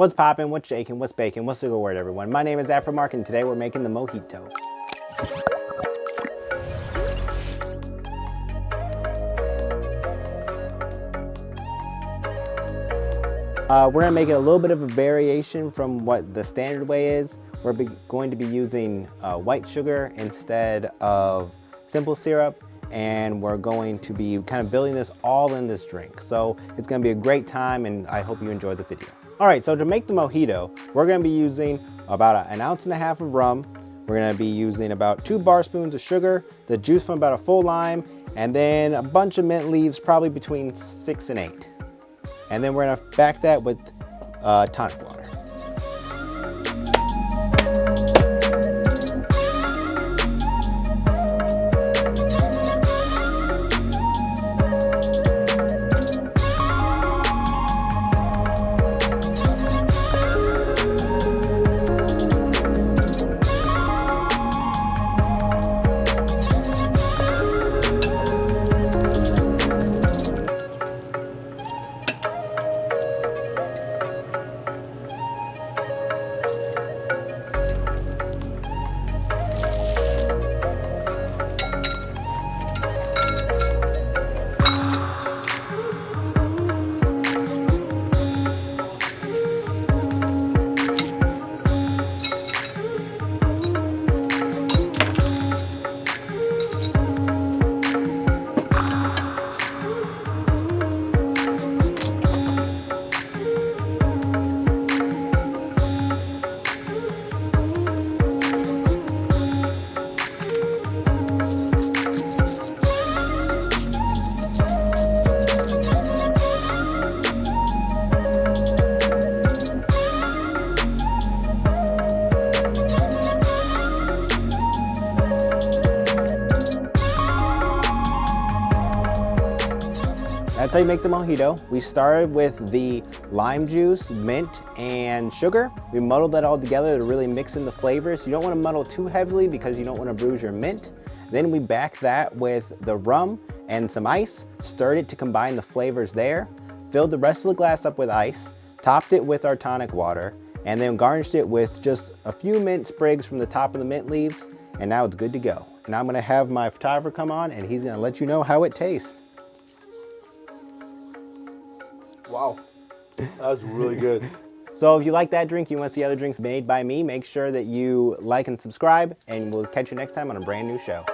What's poppin', what's shaking, what's baking, what's the good word, everyone? My name is Afro and today we're making the Mojito. We're gonna make it a little bit of a variation from what the standard way is. We're going to be using white sugar instead of simple syrup, and we're going to be kind of building this all in this drink. So it's gonna be a great time, and I hope you enjoy the video. All right, so to make the Mojito, we're gonna be using about 1.5 ounces of rum. We're gonna be using about 2 bar spoons of sugar, the juice from about a full lime, and then a bunch of mint leaves, probably between 6 and 8. And then we're gonna back that with tonic water. That's how you make the Mojito. We started with the lime juice, mint, and sugar. We muddled that all together to really mix in the flavors. You don't want to muddle too heavily because you don't want to bruise your mint. Then we backed that with the rum and some ice, stirred it to combine the flavors there, filled the rest of the glass up with ice, topped it with our tonic water, and then garnished it with just a few mint sprigs from the top of the mint leaves, and now it's good to go. And I'm gonna have my photographer come on and he's gonna let you know how it tastes. Wow, that's really good. So if you like that drink, you want to see other drinks made by me, make sure that you like and subscribe, and we'll catch you next time on a brand new show.